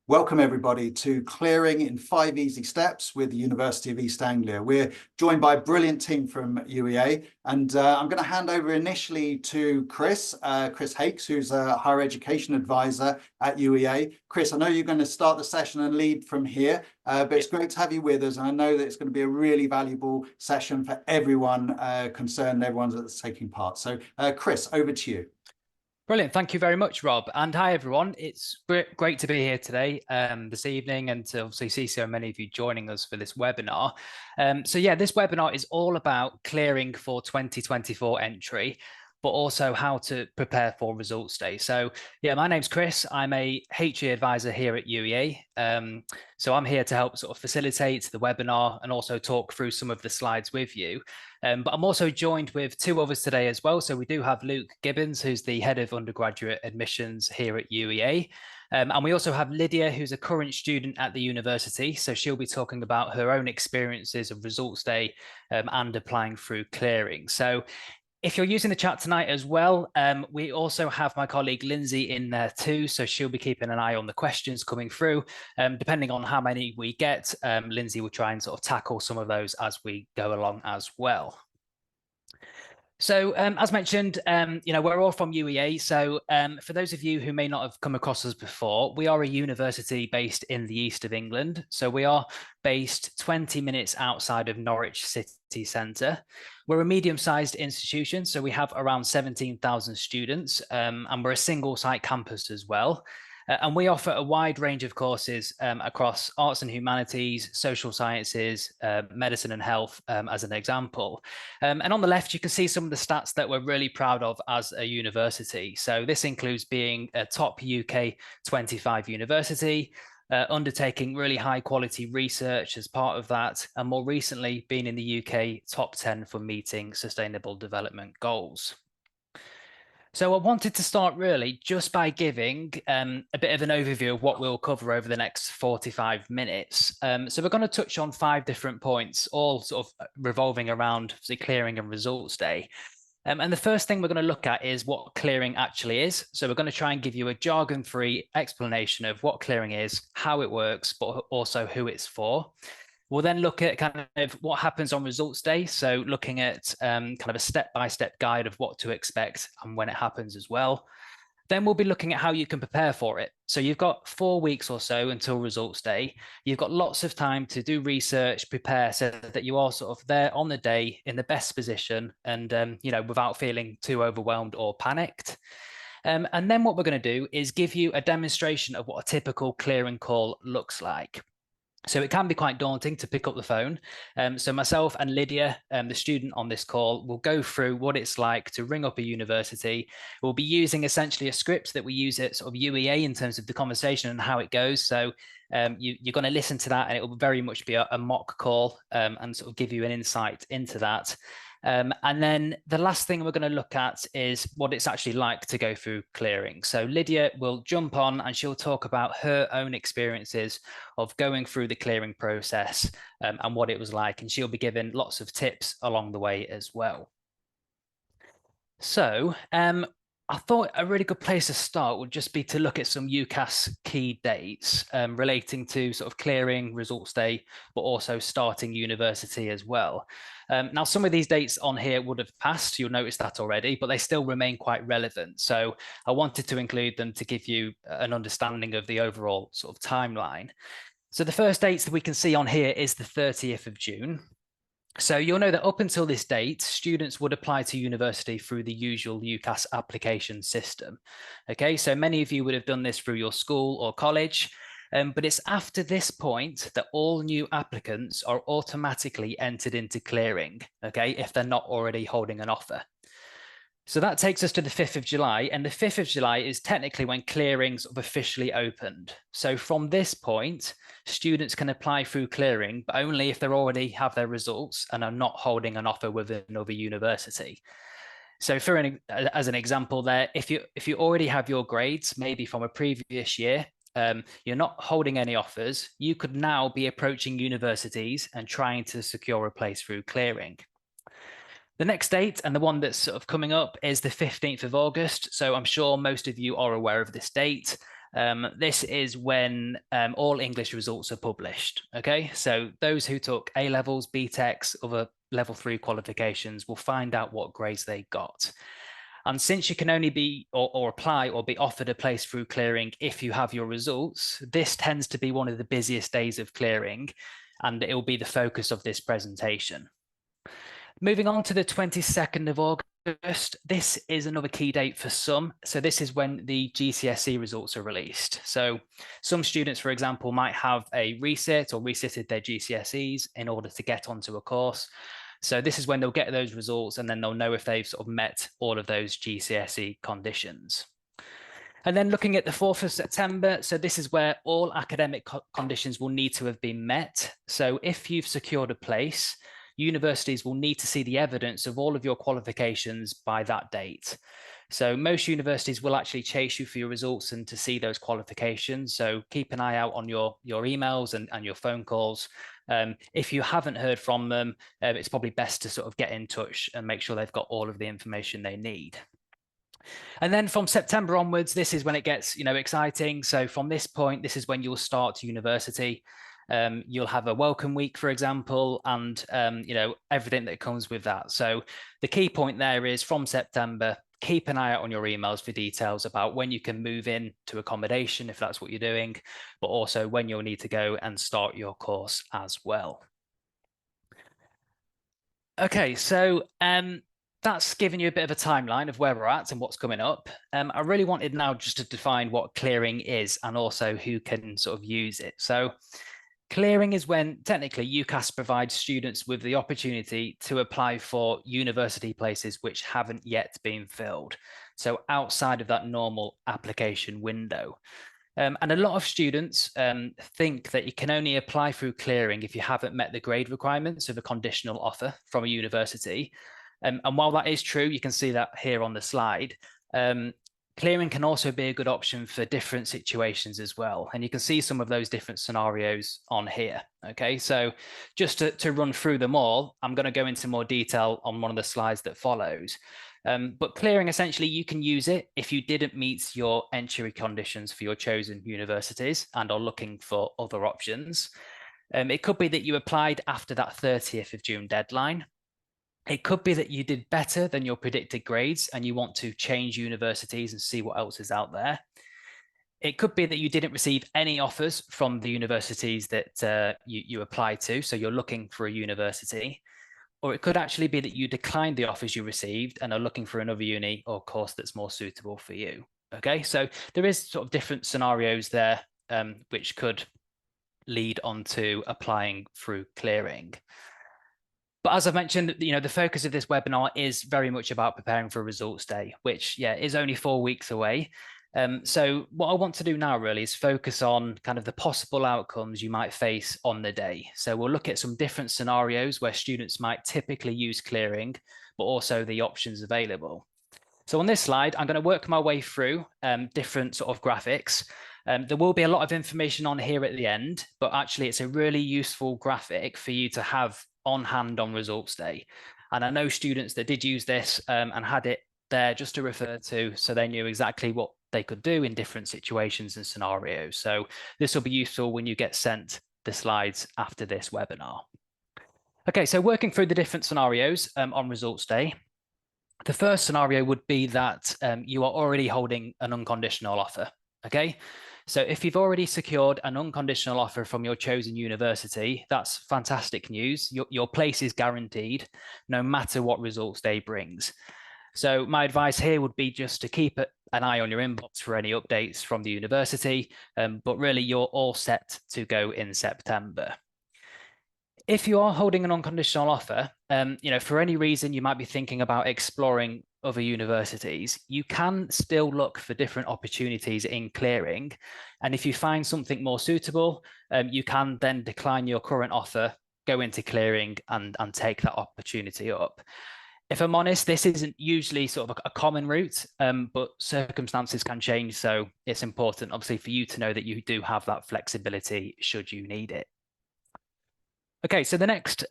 Welcome everybody to Clearing in 5 Easy Steps with the University of East Anglia. We're joined by a brilliant team from UEA, and I'm going to hand over initially to Chris Hakes, who's a higher education advisor at UEA. Chris, I know you're going to start the session and lead from here, but it's great to have you with us, and I know that it's going to be a really valuable session for everyone concerned, everyone that's taking part. So Chris, over to you. Brilliant. Thank you very much, Rob. And hi, everyone. It's great to be here today, this evening, and to obviously see so many of you joining us for this webinar. This webinar is all about clearing for 2024 entry, but also how to prepare for results day. So my name's Chris. I'm a HE advisor here at UEA. So I'm here to help sort of facilitate the webinar and also talk through some of the slides with you. But I'm also joined with two others today as well. So we do have Luke Gibbons, who's the head of undergraduate admissions here at UEA. And we also have Lydia, who's a current student at the university. So she'll be talking about her own experiences of results day and applying through clearing. So if you're using the chat tonight as well, we also have my colleague Lindsay in there too. So she'll be keeping an eye on the questions coming through. Depending on how many we get, Lindsay will try and sort of tackle some of those as we go along as well. So as mentioned, we're all from UEA. So for those of you who may not have come across us before, we are a university based in the east of England. So we are based 20 minutes outside of Norwich city centre. We're a medium-sized institution, so we have around 17,000 students, and we're a single-site campus as well. And we offer a wide range of courses across arts and humanities, social sciences, medicine and health, as an example. And on the left, you can see some of the stats that we're really proud of as a university. So this includes being a top UK 25 university, undertaking really high quality research as part of that, and more recently being in the UK top 10 for meeting sustainable development goals. So I wanted to start really just by giving a bit of an overview of what we'll cover over the next 45 minutes. So we're going to touch on 5 different points, all sort of revolving around the clearing and results day. And the first thing we're going to look at is what clearing actually is. So we're going to try and give you a jargon-free explanation of what clearing is, how it works, but also who it's for. We'll then look at kind of what happens on results day. So looking at kind of a step-by-step guide of what to expect and when it happens as well. Then we'll be looking at how you can prepare for it. So you've got 4 weeks or so until results day. You've got lots of time to do research, prepare, so that you are sort of there on the day in the best position and, without feeling too overwhelmed or panicked. And then what we're going to do is give you a demonstration of what a typical clearing call looks like. So it can be quite daunting to pick up the phone. So myself and Lydia, the student on this call, will go through what it's like to ring up a university. We'll be using essentially a script that we use at sort of UEA in terms of the conversation and how it goes. So you're going to listen to that, and it will very much be a mock call and sort of give you an insight into that. And then the last thing we're going to look at is what it's actually like to go through clearing. So Lydia will jump on and she'll talk about her own experiences of going through the clearing process and what it was like. And she'll be given lots of tips along the way as well. So I thought a really good place to start would just be to look at some UCAS key dates relating to sort of clearing, results day, but also starting university as well. Now, some of these dates on here would have passed, you'll notice that already, but they still remain quite relevant. So I wanted to include them to give you an understanding of the overall sort of timeline. So the first dates that we can see on here is the 30th of June. So you'll know that up until this date, students would apply to university through the usual UCAS application system. Okay, so many of you would have done this through your school or college, but it's after this point that all new applicants are automatically entered into clearing, okay, if they're not already holding an offer. So that takes us to the 5th of July, and the 5th of July is technically when clearings have officially opened. So from this point, students can apply through clearing, but only if they already have their results and are not holding an offer with another university. So as an example there, if you already have your grades, maybe from a previous year, you're not holding any offers, you could now be approaching universities and trying to secure a place through clearing. The next date, and the one that's sort of coming up, is the 15th of August. So I'm sure most of you are aware of this date. This is when all English results are published. Okay, so those who took A levels, BTECs, other level 3 qualifications will find out what grades they got. And since you can only be or apply or be offered a place through clearing if you have your results, this tends to be one of the busiest days of clearing, and it will be the focus of this presentation. Moving on to the 22nd of August, this is another key date for some. So this is when the GCSE results are released. So some students, for example, might have a resit or resitted their GCSEs in order to get onto a course. So this is when they'll get those results, and then they'll know if they've sort of met all of those GCSE conditions. And then looking at the 4th of September, so this is where all academic conditions will need to have been met. So if you've secured a place, universities will need to see the evidence of all of your qualifications by that date. So most universities will actually chase you for your results and to see those qualifications. So keep an eye out on your emails and your phone calls. If you haven't heard from them, it's probably best to sort of get in touch and make sure they've got all of the information they need. And then from September onwards, this is when it gets, exciting. So from this point, this is when you'll start university. You'll have a welcome week, for example, and everything that comes with that. So the key point there is from September, keep an eye out on your emails for details about when you can move in to accommodation, if that's what you're doing, but also when you'll need to go and start your course as well. Okay, so that's given you a bit of a timeline of where we're at and what's coming up. I really wanted now just to define what clearing is and also who can sort of use it. So clearing is when technically UCAS provides students with the opportunity to apply for university places which haven't yet been filled. So outside of that normal application window. And a lot of students think that you can only apply through clearing if you haven't met the grade requirements of a conditional offer from a university. And while that is true, you can see that here on the slide. Clearing can also be a good option for different situations as well. And you can see some of those different scenarios on here. Okay, so just to run through them all, I'm going to go into more detail on one of the slides that follows. But clearing, essentially, you can use it if you didn't meet your entry conditions for your chosen universities and are looking for other options. It could be that you applied after that 30th of June deadline. It could be that you did better than your predicted grades and you want to change universities and see what else is out there. It could be that you didn't receive any offers from the universities that you applied to, so you're looking for a university. Or it could actually be that you declined the offers you received and are looking for another uni or course that's more suitable for you. Okay, so there is sort of different scenarios there which could lead on to applying through clearing. But as I've mentioned, the focus of this webinar is very much about preparing for results day, which is only 4 weeks away. So what I want to do now really is focus on kind of the possible outcomes you might face on the day. So we'll look at some different scenarios where students might typically use clearing, but also the options available. So on this slide, I'm going to work my way through different sort of graphics. There will be a lot of information on here at the end, but actually it's a really useful graphic for you to have on hand on results day. And I know students that did use this and had it there just to refer to, so they knew exactly what they could do in different situations and scenarios. So this will be useful when you get sent the slides after this webinar. Okay, so working through the different scenarios on results day. The first scenario would be that you are already holding an unconditional offer. Okay, so if you've already secured an unconditional offer from your chosen university, that's fantastic news. Your place is guaranteed no matter what results day brings. So my advice here would be just to keep an eye on your inbox for any updates from the university, but really you're all set to go in September. If you are holding an unconditional offer, for any reason you might be thinking about exploring other universities, you can still look for different opportunities in clearing. And if you find something more suitable, you can then decline your current offer, go into clearing and take that opportunity up. If I'm honest, this isn't usually sort of a common route, but circumstances can change. So it's important, obviously, for you to know that you do have that flexibility should you need it. Okay, so the next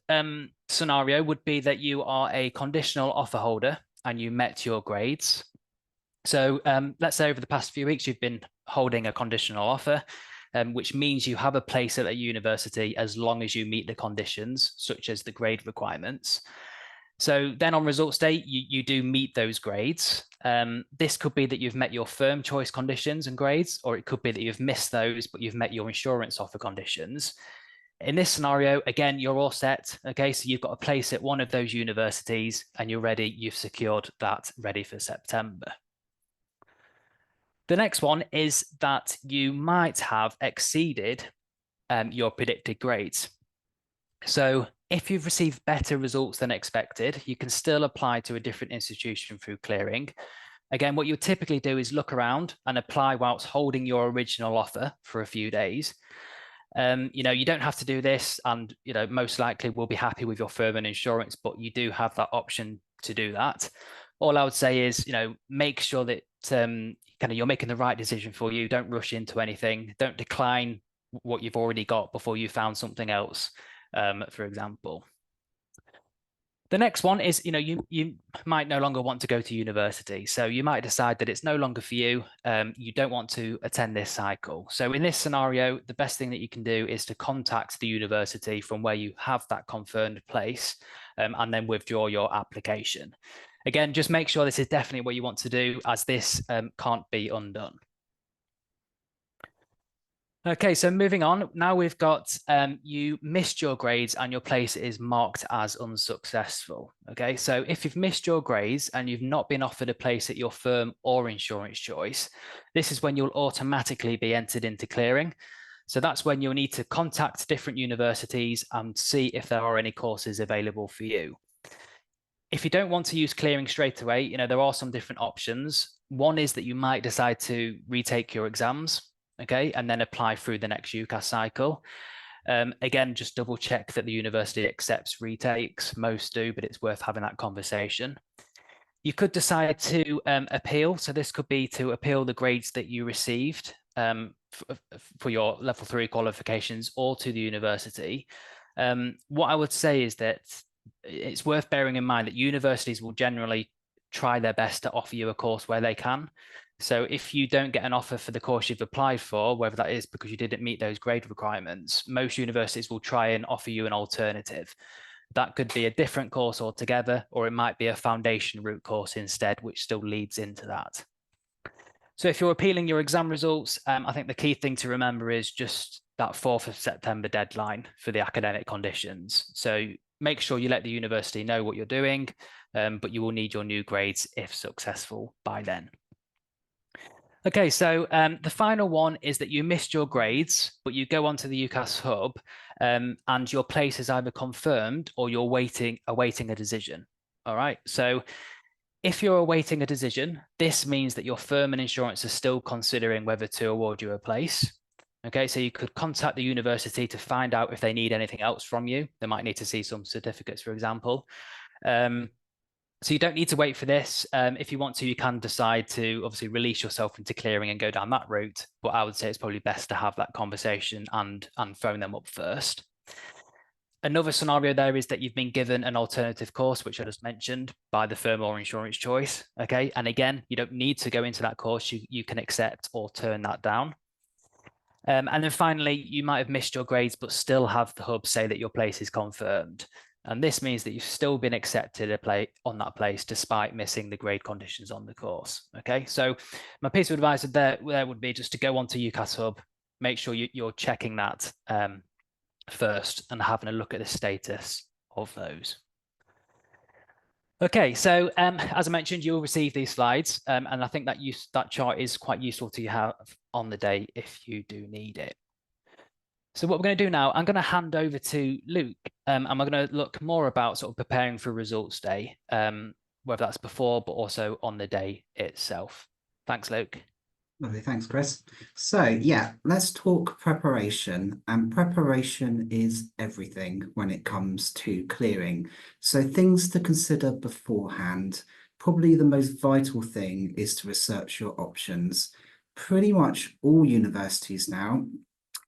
scenario would be that you are a conditional offer holder and you met your grades. So let's say over the past few weeks, you've been holding a conditional offer, which means you have a place at a university as long as you meet the conditions, such as the grade requirements. So then on results day, you do meet those grades. This could be that you've met your firm choice conditions and grades, or it could be that you've missed those, but you've met your insurance offer conditions. In this scenario, again, you're all set. Okay, so you've got a place at one of those universities and you're ready. You've secured that ready for September. The next one is that you might have exceeded your predicted grades. So if you've received better results than expected, you can still apply to a different institution through clearing. Again, what you typically do is look around and apply whilst holding your original offer for a few days. You don't have to do this, and most likely will be happy with your firm and insurance, but you do have that option to do that. All I would say is, make sure that you're making the right decision for you. Don't rush into anything. Don't decline what you've already got before you found something else, for example. The next one is, you might no longer want to go to university. So you might decide that it's no longer for you. You don't want to attend this cycle. So in this scenario, the best thing that you can do is to contact the university from where you have that confirmed place, and then withdraw your application. Again, just make sure this is definitely what you want to do, as this can't be undone. Okay, so moving on, now we've got you missed your grades and your place is marked as unsuccessful. Okay, so if you've missed your grades and you've not been offered a place at your firm or insurance choice, this is when you'll automatically be entered into clearing. So that's when you'll need to contact different universities and see if there are any courses available for you. If you don't want to use clearing straight away, there are some different options. One is that you might decide to retake your exams. Okay, and then apply through the next UCAS cycle. Again, just double check that the university accepts retakes. Most do, but it's worth having that conversation. You could decide to appeal. So this could be to appeal the grades that you received for your level 3 qualifications, or to the university. What I would say is that it's worth bearing in mind that universities will generally try their best to offer you a course where they can. So if you don't get an offer for the course you've applied for, whether that is because you didn't meet those grade requirements, most universities will try and offer you an alternative. That could be a different course altogether, or it might be a foundation route course instead, which still leads into that. So if you're appealing your exam results, I think the key thing to remember is just that 4th of September deadline for the academic conditions. So make sure you let the university know what you're doing, but you will need your new grades if successful by then. Okay, so the final one is that you missed your grades, but you go onto the UCAS hub and your place is either confirmed or you're awaiting a decision. All right, so if you're awaiting a decision, this means that your firm and insurance are still considering whether to award you a place. Okay, so you could contact the university to find out if they need anything else from you. They might need to see some certificates, for example. So you don't need to wait for this. If you want to, you can decide to obviously release yourself into clearing and go down that route. But I would say it's probably best to have that conversation and phone them up first. Another scenario there is that you've been given an alternative course, which I just mentioned, by the firm or insurance choice. Okay, and again, you don't need to go into that course. You can accept or turn that down. And then finally, you might have missed your grades, but still have the hub say that your place is confirmed. And this means that you've still been accepted on that place despite missing the grade conditions on the course. Okay, so my piece of advice there would be just to go onto UCAS Hub, make sure you're checking that first and having a look at the status of those. Okay, so as I mentioned, you'll receive these slides, and I think that chart is quite useful to have on the day if you do need it. So what we're going to do now, I'm going to hand over to Luke, and we're going to look more about sort of preparing for results day, whether that's before, but also on the day itself. Thanks, Luke. Lovely, thanks, Chris. So yeah, let's talk preparation. And preparation is everything when it comes to clearing. So things to consider beforehand. Probably the most vital thing is to research your options. Pretty much all universities now,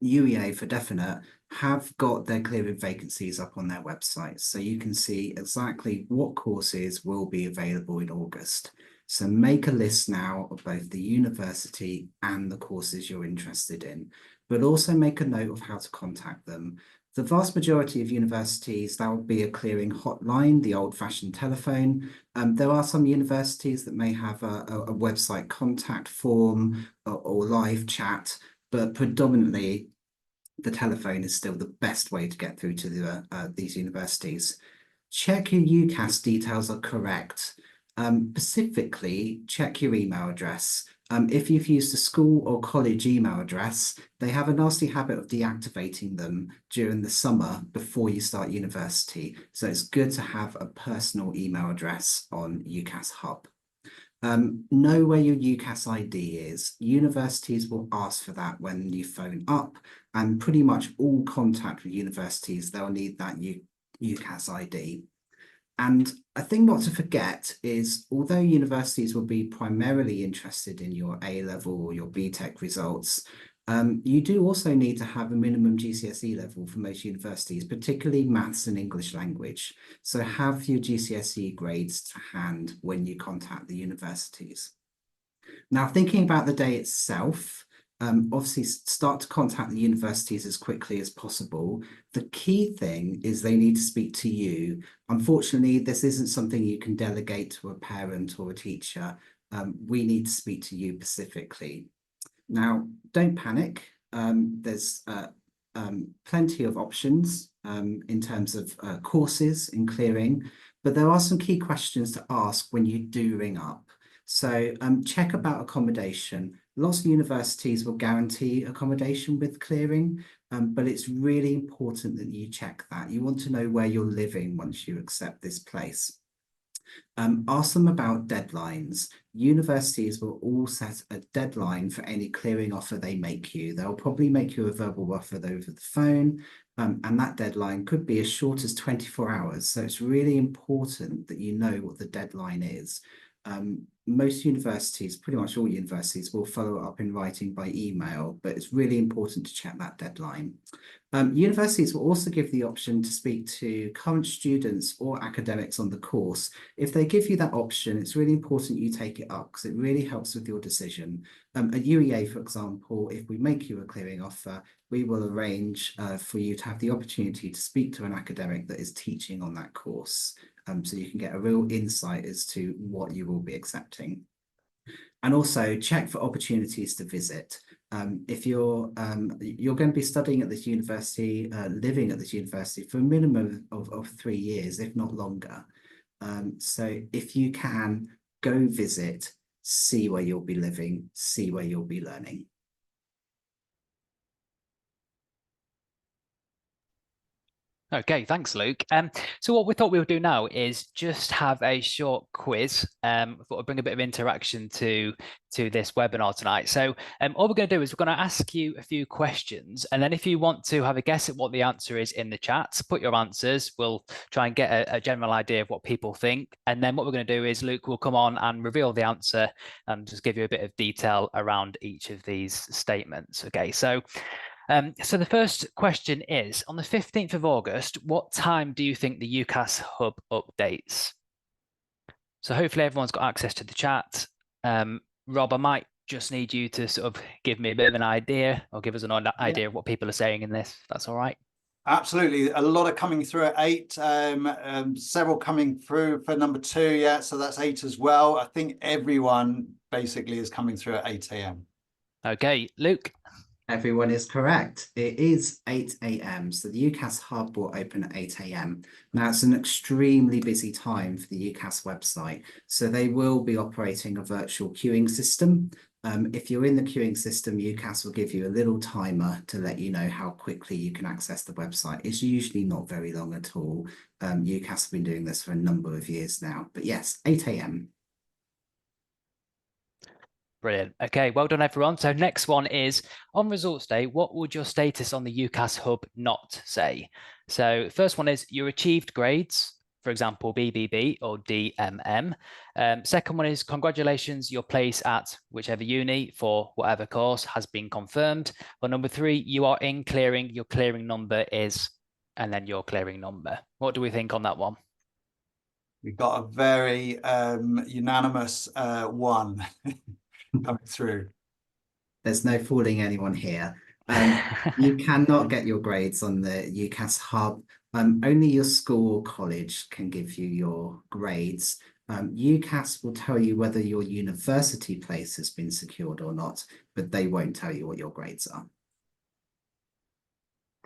UEA for definite, have got their clearing vacancies up on their website. So you can see exactly what courses will be available in August. So make a list now of both the university and the courses you're interested in, but also make a note of how to contact them. The vast majority of universities, that will be a clearing hotline, the old-fashioned telephone. There are some universities that may have a website contact form or live chat, but predominantly the telephone is still the best way to get through to these universities. Check your UCAS details are correct. Specifically, check your email address. If you've used a school or college email address, they have a nasty habit of deactivating them during the summer before you start university. So it's good to have a personal email address on UCAS Hub. Know where your UCAS ID is. Universities will ask for that when you phone up, and pretty much all contact with universities, they'll need that UCAS ID. And a thing not to forget is, although universities will be primarily interested in your A-level or your BTEC results, you do also need to have a minimum GCSE level for most universities, particularly maths and English language. So have your GCSE grades to hand when you contact the universities. Now, thinking about the day itself, obviously start to contact the universities as quickly as possible. The key thing is they need to speak to you. Unfortunately, this isn't something you can delegate to a parent or a teacher. We need to speak to you specifically. Now, don't panic. There's plenty of options in terms of courses in clearing, but there are some key questions to ask when you do ring up. So check about accommodation. Lots of universities will guarantee accommodation with clearing, but it's really important that you check that. You want to know where you're living once you accept this place. Ask them about deadlines. Universities will all set a deadline for any clearing offer they make you. They'll probably make you a verbal offer over the phone, and that deadline could be as short as 24 hours. So it's really important that you know what the deadline is. Most universities, pretty much all universities, will follow up in writing by email, but it's really important to check that deadline. Universities will also give the option to speak to current students or academics on the course. If they give you that option, it's really important you take it up because it really helps with your decision. At UEA, for example, if we make you a clearing offer, we will arrange for you to have the opportunity to speak to an academic that is teaching on that course. So you can get a real insight as to what you will be accepting. And also check for opportunities to visit. If you're going to be studying at this university, living at this university for a minimum of 3 years, if not longer. So if you can, go visit, see where you'll be living, see where you'll be learning. Okay, thanks, Luke. So what we thought we would do now is just have a short quiz. I thought I'd bring a bit of interaction to this webinar tonight. So all we're going to do is we're going to ask you a few questions, and then if you want to have a guess at what the answer is in the chat, put your answers. We'll try and get a general idea of what people think, and then what we're going to do is Luke will come on and reveal the answer and just give you a bit of detail around each of these statements. Okay, so the first question is, on the 15th of August, what time do you think the UCAS Hub updates? So hopefully everyone's got access to the chat. Rob, I might just need you to sort of give me a bit of an idea or give us an idea of what people are saying in this, if that's all right. Absolutely. A lot are coming through at 8, several coming through for number 2. Yeah, so that's 8 as well. I think everyone basically is coming through at 8 a.m. Okay, Luke. Everyone is correct. It is 8 a.m. So the UCAS Hub will open at 8 a.m. Now, it's an extremely busy time for the UCAS website. So they will be operating a virtual queuing system. If you're in the queuing system, UCAS will give you a little timer to let you know how quickly you can access the website. It's usually not very long at all. UCAS have been doing this for a number of years now. But yes, 8 a.m. Brilliant. Okay, well done, everyone. So next one is, on results day, what would your status on the UCAS Hub not say? So first one is your achieved grades, for example, BBB or DMM. Second one is, congratulations, your place at whichever uni for whatever course has been confirmed. Or number 3, you are in clearing, your clearing number is, and then your clearing number. What do we think on that one? We got a very unanimous one coming through. There's no fooling anyone here. You cannot get your grades on the UCAS hub. Only your school or college can give you your grades. UCAS will tell you whether your university place has been secured or not, but they won't tell you what your grades are.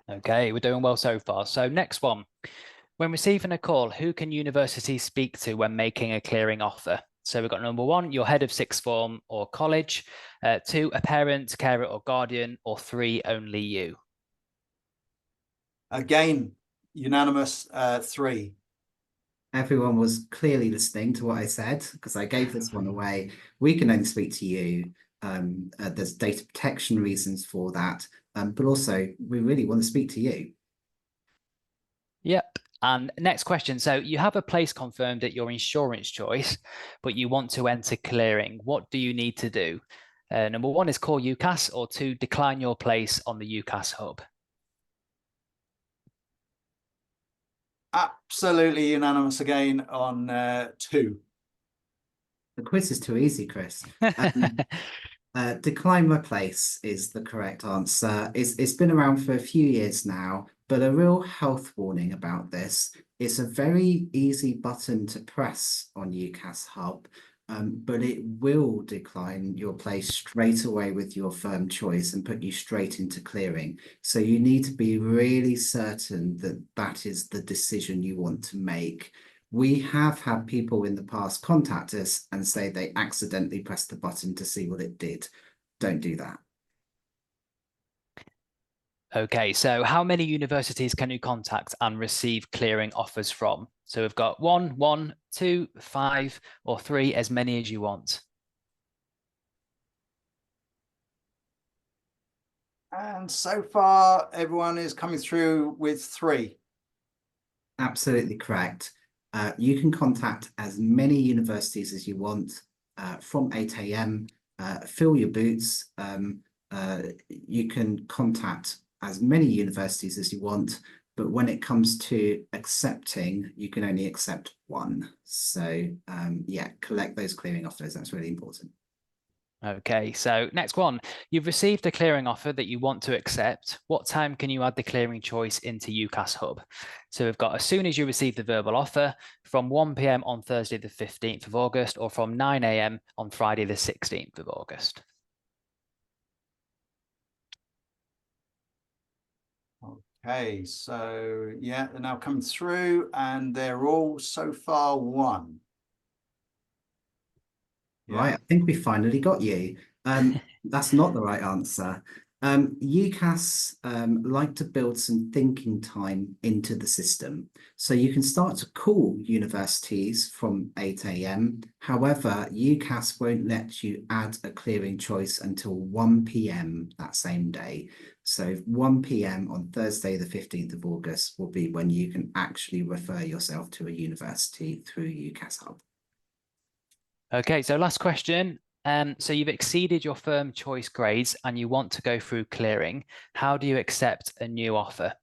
Okay, we're doing well so far. So next one. When receiving a call, who can universities speak to when making a clearing offer? So we've got number one, your head of sixth form or college, two, a parent, carer or guardian, or three, only you. Again, unanimous three. Everyone was clearly listening to what I said because I gave this one away. We can only speak to you. There's data protection reasons for that, but also we really want to speak to you. Yep. And next question. So you have a place confirmed at your insurance choice, but you want to enter clearing. What do you need to do? Number one is call UCAS, or two, decline your place on the UCAS hub. Absolutely unanimous again on two. The quiz is too easy, Chris. Decline my place is the correct answer. It's been around for a few years now, but a real health warning about this. It's a very easy button to press on UCAS Hub, but it will decline your place straight away with your firm choice and put you straight into clearing. So you need to be really certain that that is the decision you want to make. We have had people in the past contact us and say they accidentally pressed the button to see what it did. Don't do that. Okay, so how many universities can you contact and receive clearing offers from? So we've got 1, 2, 5, or 3, as many as you want. And so far, everyone is coming through with three. Absolutely correct. You can contact as many universities as you want from 8 a.m. Fill your boots. You can contact as many universities as you want, but when it comes to accepting, you can only accept one. So yeah, collect those clearing offers. That's really important. Okay, so next one. You've received a clearing offer that you want to accept. What time can you add the clearing choice into UCAS Hub? So we've got as soon as you receive the verbal offer, from 1 p.m. on Thursday the 15th of August, or from 9 a.m. on Friday the 16th of August. Okay, so yeah, they're now coming through and they're all so far one. Yeah. Right, I think we finally got you. That's not the right answer. UCAS like to build some thinking time into the system. So you can start to call universities from 8 a.m. However, UCAS won't let you add a clearing choice until 1 p.m. that same day. So 1 p.m. on Thursday, the 15th of August will be when you can actually refer yourself to a university through UCAS Hub. Okay, so last question. So you've exceeded your firm choice grades and you want to go through clearing. How do you accept a new offer?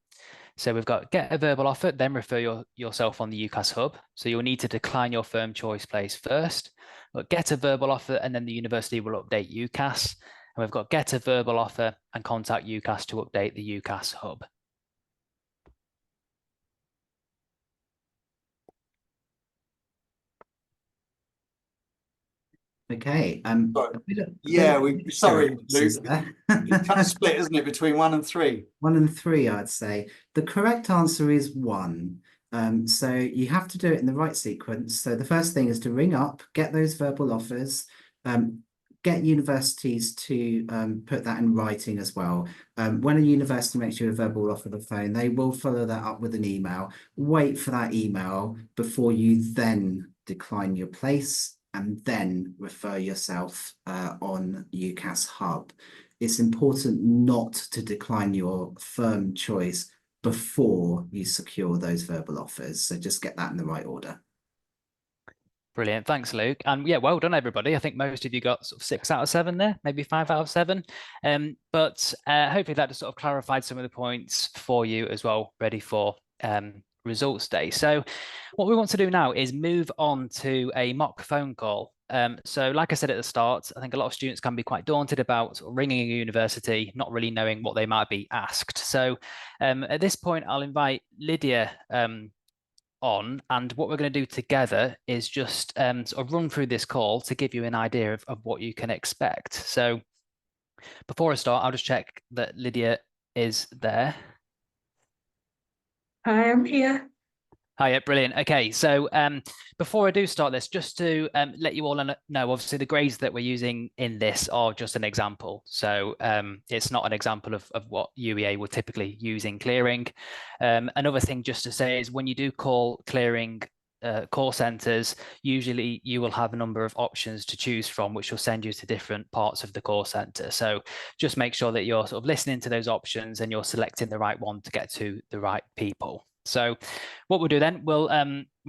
So we've got get a verbal offer, then refer yourself on the UCAS Hub. So you'll need to decline your firm choice place first. But get a verbal offer and then the university will update UCAS. And we've got get a verbal offer and contact UCAS to update the UCAS Hub. Okay. Yeah, sorry, Luke. There. It's kind of split, isn't it, between 1 and 3? 1 and 3, I'd say. The correct answer is 1. So you have to do it in the right sequence. So the first thing is to ring up, get those verbal offers, get universities to put that in writing as well. When a university makes you a verbal offer on the phone, they will follow that up with an email. Wait for that email before you then decline your place and then refer yourself on UCAS Hub. It's important not to decline your firm choice before you secure those verbal offers. So just get that in the right order. Brilliant. Thanks, Luke. And yeah, well done, everybody. I think most of you got sort of 6 out of 7 there, maybe 5 out of 7. But hopefully that just sort of clarified some of the points for you as well, ready for results day. So what we want to do now is move on to a mock phone call. So like I said at the start, I think a lot of students can be quite daunted about ringing a university, not really knowing what they might be asked. So at this point, I'll invite Lydia on, and what we're going to do together is just sort of run through this call to give you an idea of what you can expect. So before I start, I'll just check that Lydia is there. Hi, I'm here. Hiya, brilliant. Okay, so before I do start this, just to let you all know, obviously the grades that we're using in this are just an example. So it's not an example of what UEA would typically use in clearing. Another thing just to say is when you do call clearing call centers, usually you will have a number of options to choose from, which will send you to different parts of the call center. So just make sure that you're sort of listening to those options and you're selecting the right one to get to the right people. So what we'll do then, we've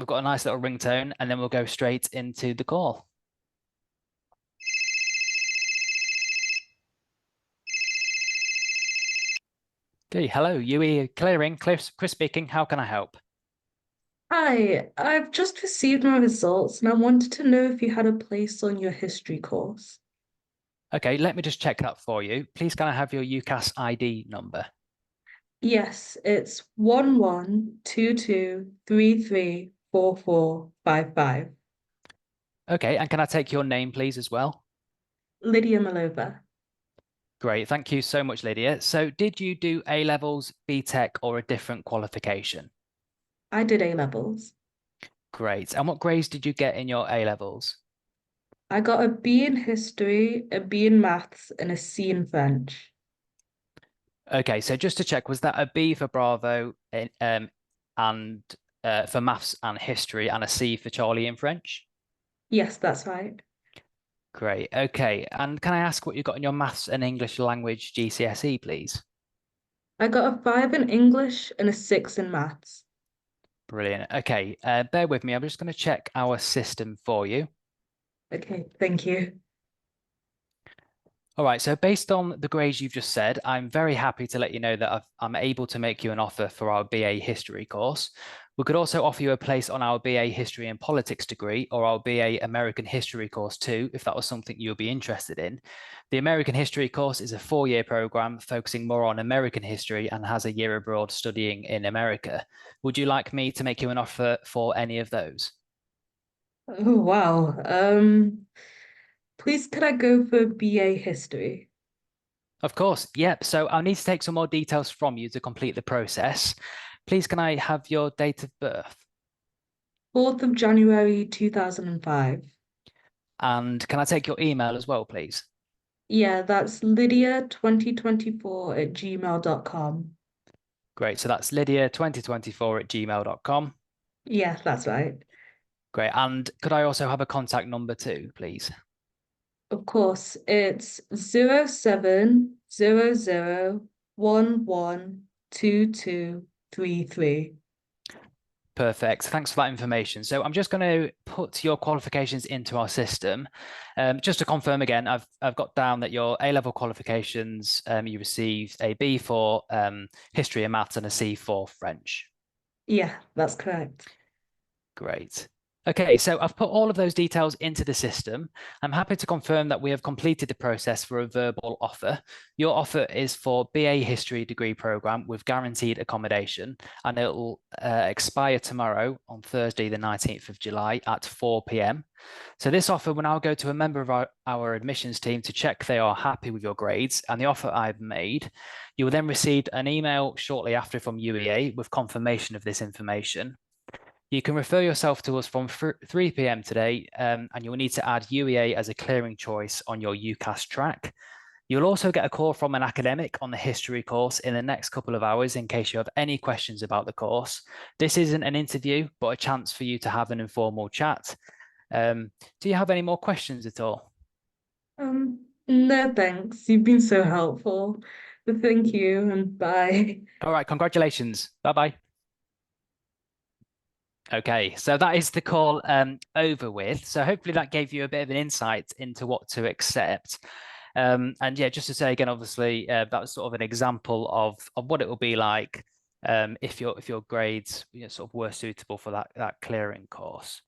got a nice little ringtone, and then we'll go straight into the call. Okay, hello, UE Clearing, Chris speaking. How can I help? Hi, I've just received my results and I wanted to know if you had a place on your history course. Okay, let me just check that for you. Please, can I have your UCAS ID number? Yes, it's 1122334455. Okay, and can I take your name, please, as well? Lydia Malova. Great, thank you so much, Lydia. So did you do A-levels, BTEC, or a different qualification? I did A-levels. Great, and what grades did you get in your A-levels? I got a B in history, a B in maths, and a C in French. Okay, so just to check, was that a B for Bravo and for maths and history, and a C for Charlie in French? Yes, that's right. Great. Okay, and can I ask what you got in your maths and English language GCSE, please? I got a 5 in English and a 6 in maths. Brilliant. Okay, bear with me. I'm just going to check our system for you. Okay, thank you. All right, so based on the grades you've just said, I'm very happy to let you know that I'm able to make you an offer for our BA History course. We could also offer you a place on our BA History and Politics degree or our BA American History course too, if that was something you'd be interested in. The American History course is a 4-year program focusing more on American history and has a year abroad studying in America. Would you like me to make you an offer for any of those? Oh, wow. Please could I go for BA history? Of course, yep. So I'll need to take some more details from you to complete the process. Please, can I have your date of birth? 4th of January 2005. And can I take your email as well, please? Yeah, that's Lydia2024@gmail.com. Great. So that's lydia2024@gmail.com. Yeah, that's right. Great. And could I also have a contact number too, please? Of course, it's 0700112233. Perfect. Thanks for that information. So I'm just going to put your qualifications into our system. Just to confirm again, I've got down that your A-level qualifications, you received a B for history and maths and a C for French. Yeah, that's correct. Great. Okay, so I've put all of those details into the system. I'm happy to confirm that we have completed the process for a verbal offer. Your offer is for BA History degree program with guaranteed accommodation, and it will expire tomorrow on Thursday, the 19th of July at 4 p.m. So this offer will now go to a member of our admissions team to check they are happy with your grades and the offer I've made. You will then receive an email shortly after from UEA with confirmation of this information. You can refer yourself to us from 3 p.m. today, and you will need to add UEA as a clearing choice on your UCAS track. You'll also get a call from an academic on the history course in the next couple of hours in case you have any questions about the course. This isn't an interview, but a chance for you to have an informal chat. Do you have any more questions at all? No, thanks. You've been so helpful. Thank you and bye. All right, congratulations. Bye-bye. Okay, so that is the call over with. So hopefully that gave you a bit of an insight into what to accept. And yeah, just to say again, obviously, that was sort of an example of what it will be like if your grades sort of were suitable for that clearing course.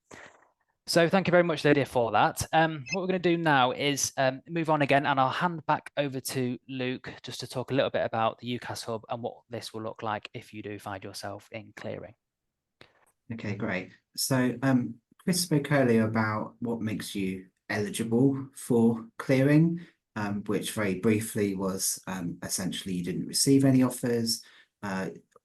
So thank you very much, Lydia, for that. What we're going to do now is move on again, and I'll hand back over to Luke just to talk a little bit about the UCAS Hub and what this will look like if you do find yourself in clearing. Okay, great. So Chris spoke earlier about what makes you eligible for clearing, which very briefly was essentially you didn't receive any offers,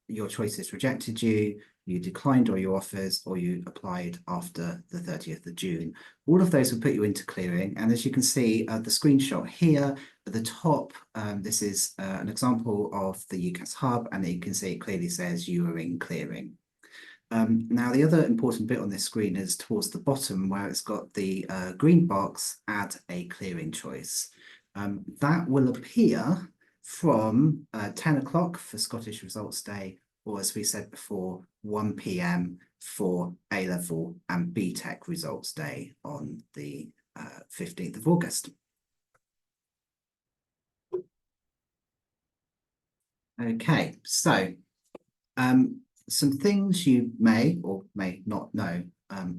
your choices rejected you, you declined all your offers, or you applied after the 30th of June. All of those will put you into clearing. And as you can see, the screenshot here at the top, this is an example of the UCAS Hub, and you can see it clearly says you are in clearing. Now, the other important bit on this screen is towards the bottom where it's got the green box, add a clearing choice. That will appear from 10 o'clock for Scottish Results Day, or as we said before, 1 p.m. for A-Level and BTEC Results Day on the 15th of August. Okay, so some things you may or may not know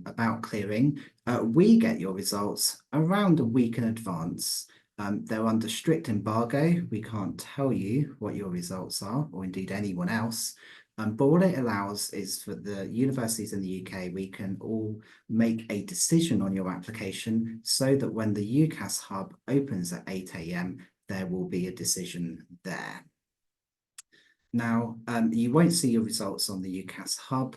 about clearing. We get your results around a week in advance. They're under strict embargo. We can't tell you what your results are, or indeed anyone else. But what it allows is for the universities in the UK, we can all make a decision on your application so that when the UCAS Hub opens at 8 a.m, there will be a decision there. Now, you won't see your results on the UCAS Hub.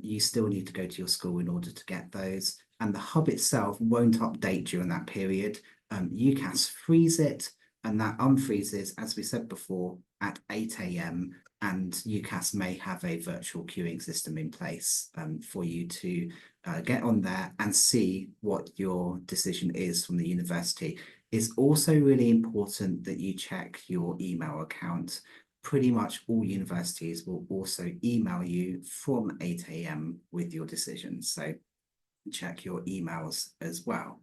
You still need to go to your school in order to get those. And the Hub itself won't update during that period. UCAS freeze it, and that unfreezes, as we said before, at 8 a.m. And UCAS may have a virtual queuing system in place for you to get on there and see what your decision is from the university. It's also really important that you check your email account. Pretty much all universities will also email you from 8 a.m. with your decision. So check your emails as well.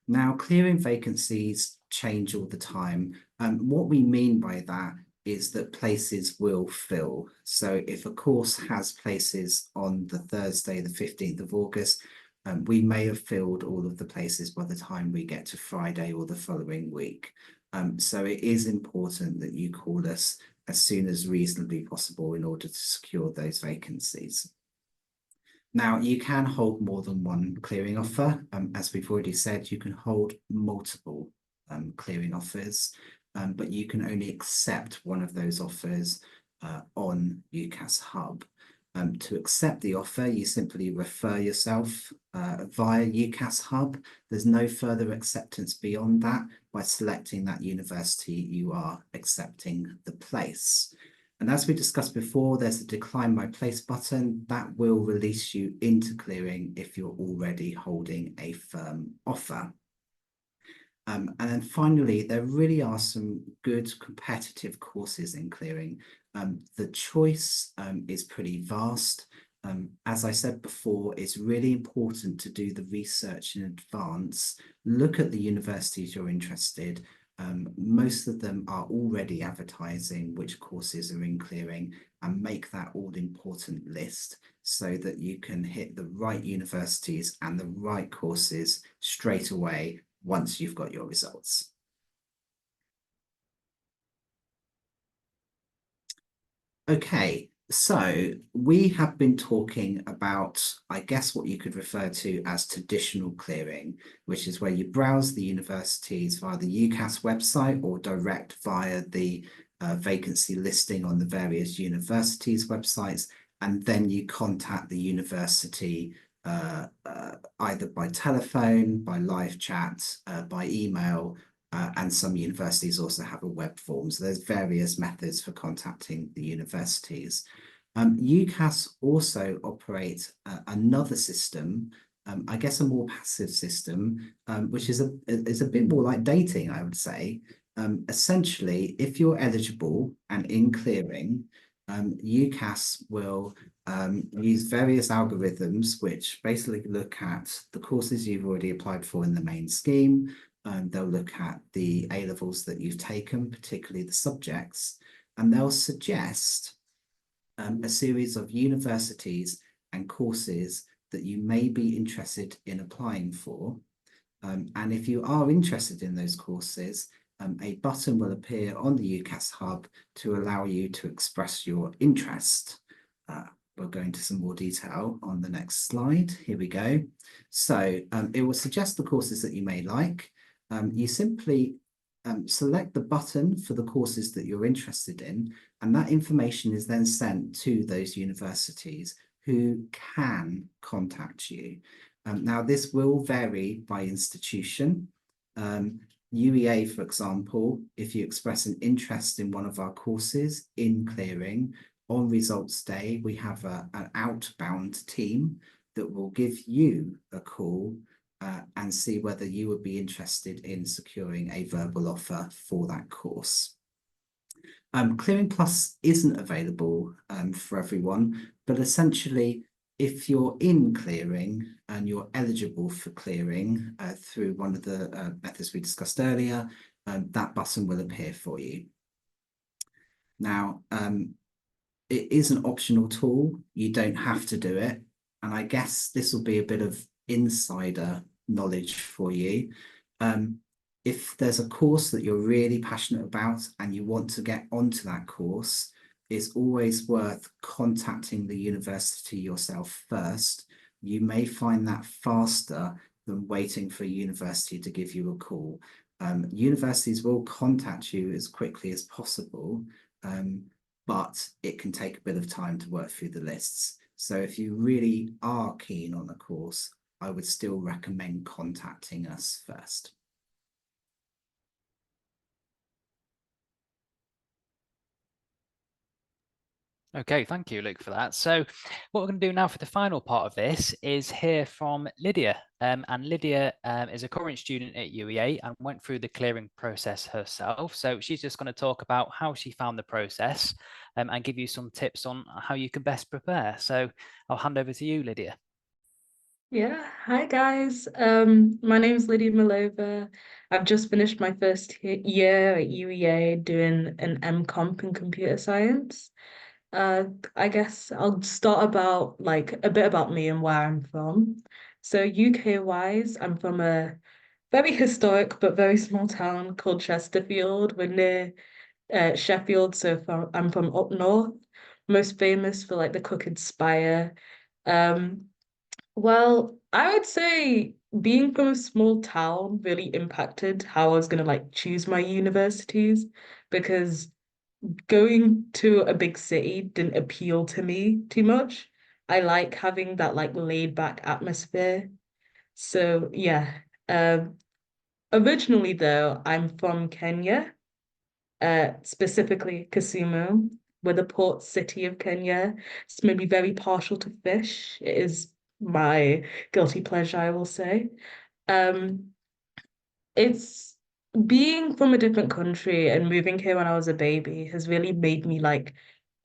Now, clearing vacancies change all the time. What we mean by that is that places will fill. So if a course has places on the Thursday, the 15th of August, we may have filled all of the places by the time we get to Friday or the following week. So it is important that you call us as soon as reasonably possible in order to secure those vacancies. Now, you can hold more than one clearing offer. As we've already said, you can hold multiple clearing offers, but you can only accept one of those offers on UCAS Hub. To accept the offer, you simply refer yourself via UCAS Hub. There's no further acceptance beyond that. By selecting that university, you are accepting the place. And as we discussed before, there's a decline my place button that will release you into clearing if you're already holding a firm offer. And then finally, there really are some good competitive courses in clearing. The choice is pretty vast. As I said before, it's really important to do the research in advance. Look at the universities you're interested. Most of them are already advertising which courses are in clearing, and make that all-important list so that you can hit the right universities and the right courses straight away once you've got your results. Okay, so we have been talking about, I guess, what you could refer to as traditional clearing, which is where you browse the universities via the UCAS website or direct via the vacancy listing on the various universities' websites, and then you contact the university either by telephone, by live chat, by email, and some universities also have a web form. So there's various methods for contacting the universities. UCAS also operate another system, I guess a more passive system, which is a bit more like dating, I would say. Essentially, if you're eligible and in clearing, UCAS will use various algorithms which basically look at the courses you've already applied for in the main scheme. They'll look at the A-levels that you've taken, particularly the subjects, and they'll suggest a series of universities and courses that you may be interested in applying for. And if you are interested in those courses, a button will appear on the UCAS Hub to allow you to express your interest. We'll go into some more detail on the next slide. Here we go. So it will suggest the courses that you may like. You simply select the button for the courses that you're interested in, and that information is then sent to those universities who can contact you. Now, this will vary by institution. UEA, for example, if you express an interest in one of our courses in clearing, on results day, we have an outbound team that will give you a call and see whether you would be interested in securing a verbal offer for that course. Clearing Plus isn't available for everyone, but essentially, if you're in clearing and you're eligible for clearing through one of the methods we discussed earlier, that button will appear for you. Now, it is an optional tool. You don't have to do it. And I guess this will be a bit of insider knowledge for you. If there's a course that you're really passionate about and you want to get onto that course, it's always worth contacting the university yourself first. You may find that faster than waiting for a university to give you a call. Universities will contact you as quickly as possible, but it can take a bit of time to work through the lists. So if you really are keen on a course, I would still recommend contacting us first. Okay, thank you, Luke, for that. So what we're going to do now for the final part of this is hear from Lydia. And Lydia is a current student at UEA and went through the clearing process herself. So she's just going to talk about how she found the process and give you some tips on how you can best prepare. So I'll hand over to you, Lydia. Yeah, hi guys. My name's Lydia Milova. I've just finished my first year at UEA doing an MComp in computer science. I guess I'll start about like a bit about me and where I'm from. So UK wise, I'm from a very historic but very small town called Chesterfield. We're near Sheffield, so I'm from up north, most famous for like the Crooked Spire. Um, well, I would say being from a small town really impacted how I was gonna like choose my universities because going to a big city didn't appeal to me too much. I like having that like laid back atmosphere. So yeah. Originally though, I'm from Kenya, specifically Kisumu. We're the port city of Kenya. It's made me very partial to fish. It is my guilty pleasure, I will say. Um, it's being from a different country and moving here when I was a baby has really made me like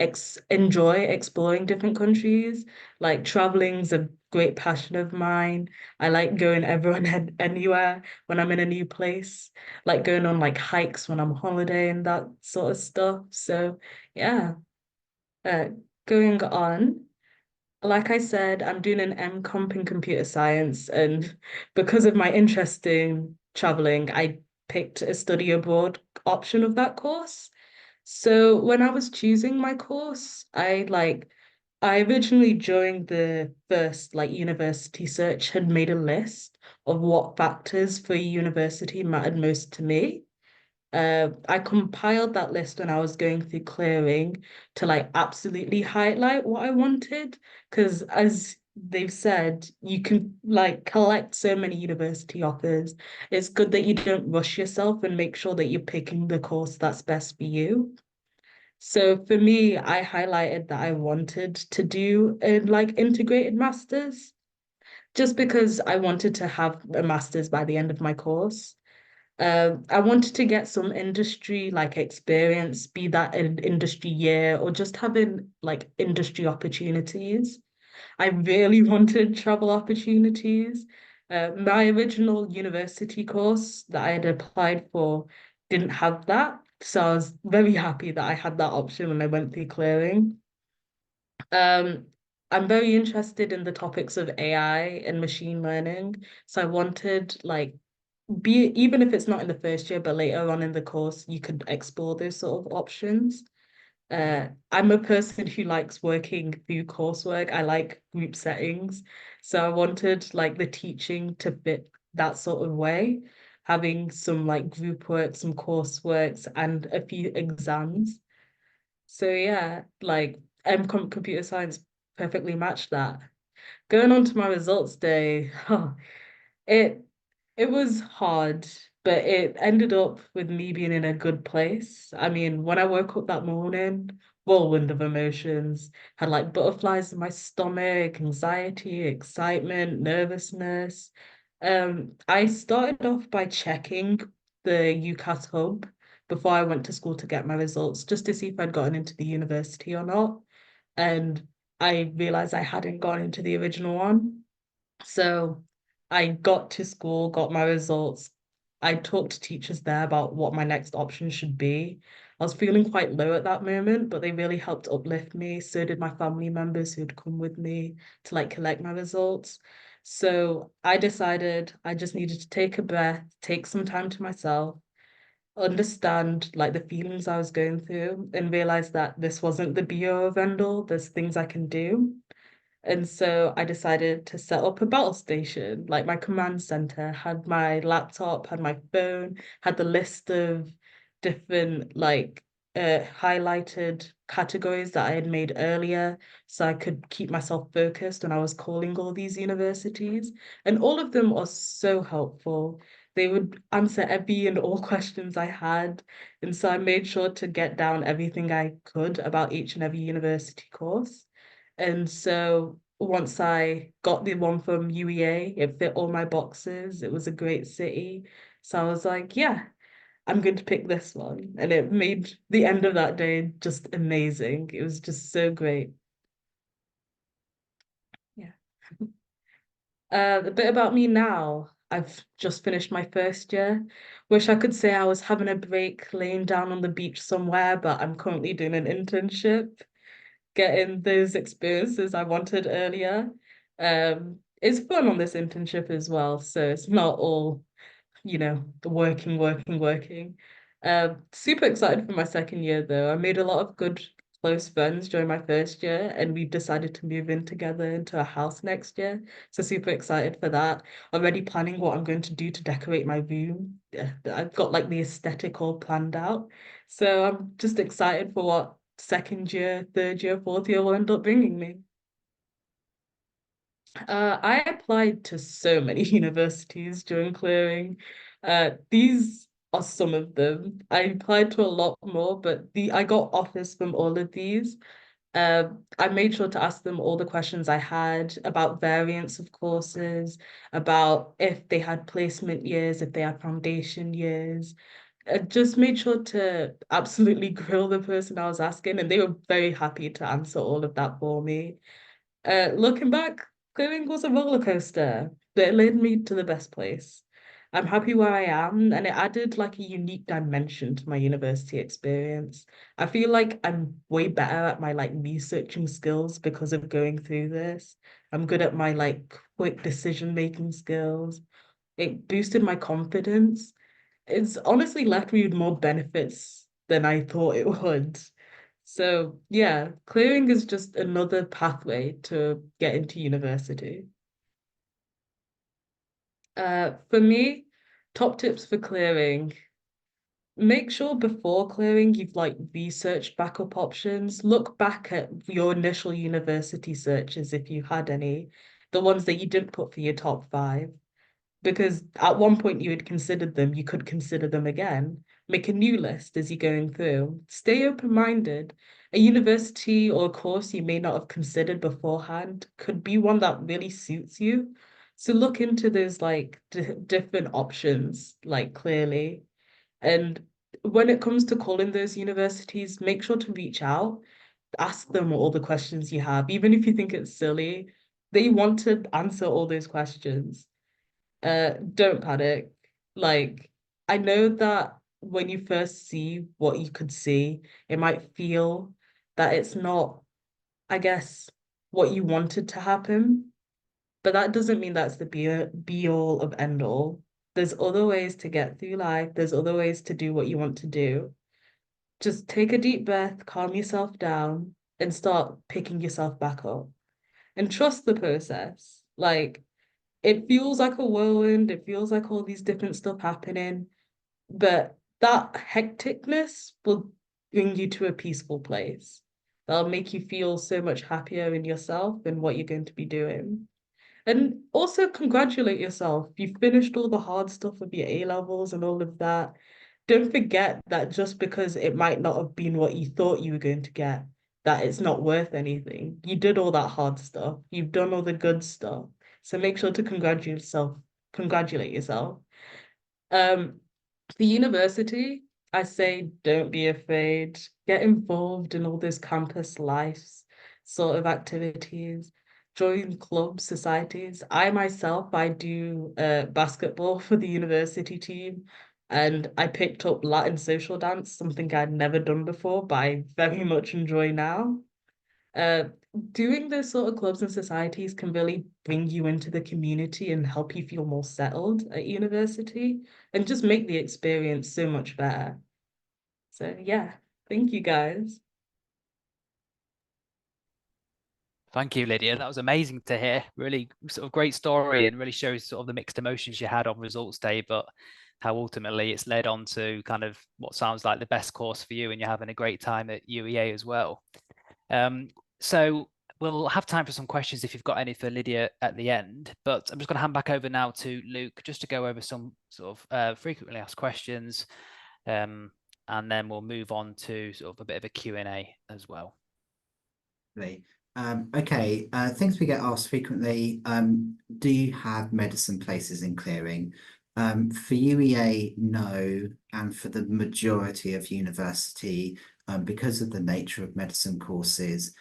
ex enjoy exploring different countries. Like traveling's a great passion of mine. I like going everywhere and anywhere when I'm in a new place, like going on like hikes when I'm on holiday and that sort of stuff. So yeah, uh, going on. Like I said, I'm doing an MComp in computer science, and because of my interest in traveling, I picked a study abroad option of that course. So when I was choosing my course, I originally during the first like university search had made a list of what factors for a university mattered most to me. I compiled that list when I was going through clearing to like absolutely highlight what I wanted. Because as they've said, you can like collect so many university offers. It's good that you don't rush yourself and make sure that you're picking the course that's best for you. So for me, I highlighted that I wanted to do a like integrated masters just because I wanted to have a master's by the end of my course. I wanted to get some industry like experience, be that an industry year or just having like industry opportunities. I really wanted travel opportunities. My original university course that I had applied for didn't have that. So I was very happy that I had that option when I went through clearing. Um, I'm very interested in the topics of AI and machine learning. So I wanted like even if it's not in the first year, but later on in the course, you could explore those sort of options. I'm a person who likes working through coursework. I like group settings. So I wanted like the teaching to fit that sort of way, having some like group work, some courseworks, and a few exams. So yeah, like computer science perfectly matched that. Going on to my results day, it it was hard, but it ended up with me being in a good place. I mean, when I woke up that morning, whirlwind of emotions, had like butterflies in my stomach, anxiety, excitement, nervousness. I started off by checking the UCAS hub before I went to school to get my results, just to see if I'd gotten into the university or not. And I realized I hadn't gone into the original one. So I got to school, got my results. I talked to teachers there about what my next option should be. I was feeling quite low at that moment, but they really helped uplift me. So did my family members who'd come with me to like collect my results. So I decided I just needed to take a breath, take some time to myself, understand like the feelings I was going through, and realize that this wasn't the be all of end all. There's things I can do. And so I decided to set up a battle station, like my command center, had my laptop, had my phone, had the list of different highlighted categories that I had made earlier so I could keep myself focused when I was calling all these universities. And all of them are so helpful. They would answer every and all questions I had. And so I made sure to get down everything I could about each and every university course. And so once I got the one from UEA, it fit all my boxes. It was a great city. So I was like, yeah, I'm going to pick this one. And it made the end of that day just amazing. It was just so great. Yeah. A bit about me now. I've just finished my first year. Wish I could say I was having a break laying down on the beach somewhere, but I'm currently doing an internship, getting those experiences I wanted earlier. It's fun on this internship as well, so it's not all, the working. Super excited for my second year though. I made a lot of good close friends during my first year, and we've decided to move in together into a house next year. So super excited for that. Already planning what I'm going to do to decorate my room. Yeah, I've got like the aesthetic all planned out. So I'm just excited for what second year, third year, fourth year will end up bringing me. I applied to so many universities during clearing. These are some of them. I applied to a lot more, but I got offers from all of these. I made sure to ask them all the questions I had about variants of courses, about if they had placement years, if they had foundation years. I just made sure to absolutely grill the person I was asking, and they were very happy to answer all of that for me. Looking back, clearing was a roller coaster, but it led me to the best place. I'm happy where I am, and it added like a unique dimension to my university experience. I feel like I'm way better at my like researching skills because of going through this. I'm good at my like quick decision making skills. It boosted my confidence. It's honestly left me with more benefits than I thought it would. So yeah, clearing is just another pathway to get into university. For me, top tips for clearing. Make sure before clearing you've like researched backup options. Look back at your initial university searches if you had any, the ones that you didn't put for your top five. Because at one point you had considered them, you could consider them again. Make a new list as you're going through. Stay open-minded. A university or a course you may not have considered beforehand could be one that really suits you. So look into those like different options, like clearly. And when it comes to calling those universities, make sure to reach out, ask them all the questions you have, even if you think it's silly. They want to answer all those questions. Don't panic. Like, I know that when you first see what you could see, it might feel that it's not I guess, what you wanted to happen. But that doesn't mean that's the be all of end all. There's other ways to get through life. There's other ways to do what you want to do. Just take a deep breath, calm yourself down, and start picking yourself back up. And trust the process. Like, it feels like a whirlwind. It feels like all these different stuff happening. But that hecticness will bring you to a peaceful place. That'll make you feel so much happier in yourself and what you're going to be doing. And also congratulate yourself. You finished all the hard stuff of your A levels and all of that. Don't forget that just because it might not have been what you thought you were going to get, that it's not worth anything. You did all that hard stuff. You've done all the good stuff. So make sure to congratulate yourself. For university, I say don't be afraid. Get involved in all those campus life sort of activities. Join clubs, societies. I do basketball for the university team, and I picked up Latin social dance, something I'd never done before, but I very much enjoy now. Uh, Doing those sort of clubs and societies can really bring you into the community and help you feel more settled at university and just make the experience so much better. So yeah, thank you guys. Thank you, Lydia. That was amazing to hear. Really sort of great story, and really shows sort of the mixed emotions you had on results day, but how ultimately it's led on to kind of what sounds like the best course for you, and you're having a great time at UEA as well. So we'll have time for some questions if you've got any for Lydia at the end, but I'm just going to hand back over now to Luke just to go over some sort of frequently asked questions, and then we'll move on to sort of a bit of a Q&A as well. Right. Okay, things we get asked frequently, do you have medicine places in clearing? For UEA, no, and for the majority of university, because of the nature of medicine courses,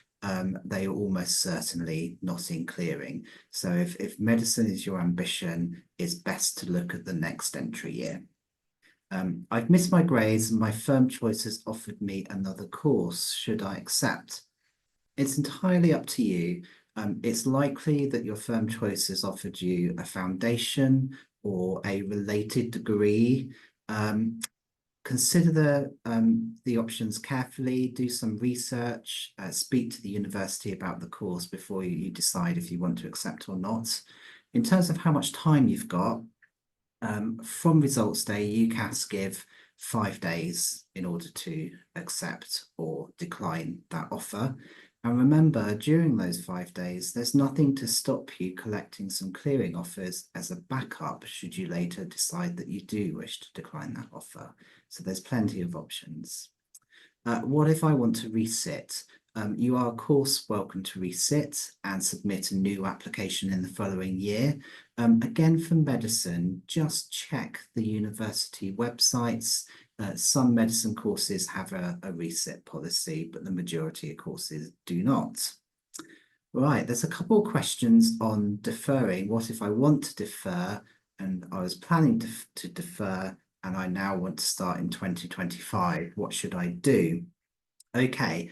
they are almost certainly not in clearing. So if medicine is your ambition, it's best to look at the next entry year. I've missed my grades and my firm choice has offered me another course. Should I accept? It's entirely up to you. It's likely that your firm choice has offered you a foundation or a related degree. Consider the options carefully, do some research, speak to the university about the course before you decide if you want to accept or not. In terms of how much time you've got, from results day, UCAS give 5 days in order to accept or decline that offer. And remember, during those 5 days, there's nothing to stop you collecting some clearing offers as a backup should you later decide that you do wish to decline that offer. So there's plenty of options. What if I want to resit? You are, of course, welcome to resit and submit a new application in the following year. Again, for medicine, just check the university websites. Some medicine courses have a resit policy, but the majority of courses do not. Right, there's a couple of questions on deferring. What if I want to defer and I was planning to defer and I now want to start in 2025? What should I do? Okay,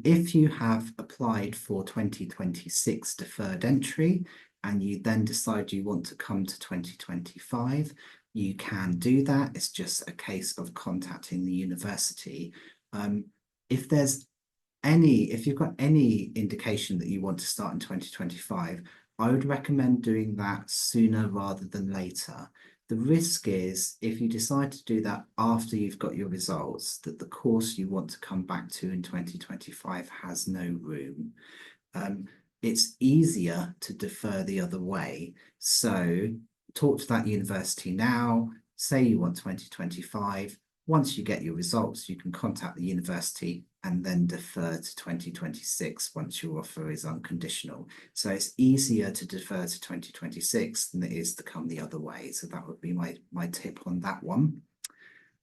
if you have applied for 2026 deferred entry and you then decide you want to come to 2025, you can do that. It's just a case of contacting the university. If you've got any indication that you want to start in 2025, I would recommend doing that sooner rather than later. The risk is if you decide to do that after you've got your results, that the course you want to come back to in 2025 has no room. It's easier to defer the other way. So talk to that university now, say you want 2025. Once you get your results, you can contact the university and then defer to 2026 once your offer is unconditional. So it's easier to defer to 2026 than it is to come the other way. So that would be my tip on that one.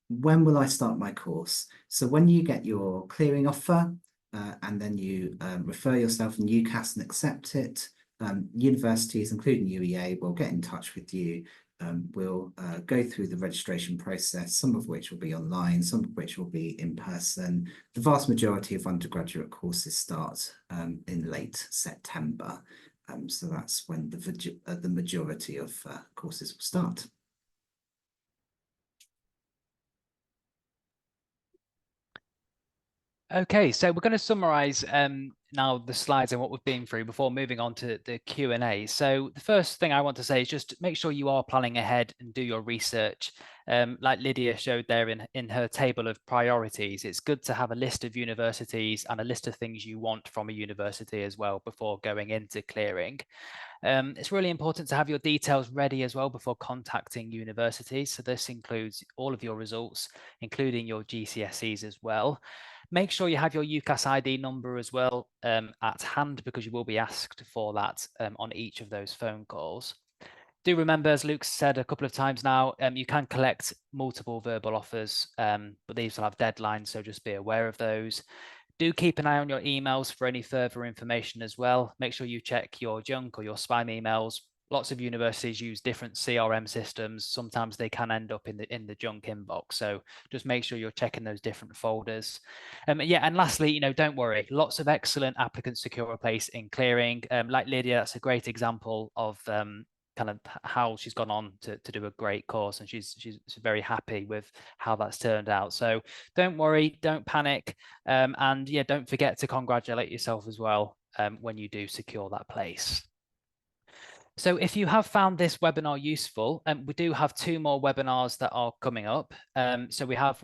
When will I start my course? So when you get your clearing offer and then you refer yourself in UCAS and accept it, universities, including UEA, will get in touch with you we'll go through the registration process, some of which will be online, some of which will be in person. The vast majority of undergraduate courses start in late September. So that's when the majority of courses will start. Okay, so we're going to summarize now the slides and what we've been through before moving on to the Q&A. So the first thing I want to say is just make sure you are planning ahead and do your research. Like Lydia showed there in her table of priorities, it's good to have a list of universities and a list of things you want from a university as well before going into clearing. It's really important to have your details ready as well before contacting universities. So this includes all of your results, including your GCSEs as well. Make sure you have your UCAS ID number as well at hand, because you will be asked for that on each of those phone calls. Do remember, as Luke said a couple of times now, you can collect multiple verbal offers, but these will have deadlines, so just be aware of those. Do keep an eye on your emails for any further information as well. Make sure you check your junk or your spam emails. Lots of universities use different CRM systems. Sometimes they can end up in the junk inbox. So just make sure you're checking those different folders. Yeah, and lastly, don't worry. Lots of excellent applicants secure a place in clearing. Like Lydia, that's a great example of kind of how she's gone on to do a great course, and she's very happy with how that's turned out. So don't worry, don't panic, and yeah, don't forget to congratulate yourself as well when you do secure that place. So if you have found this webinar useful, we do have 2 more webinars that are coming up. So we have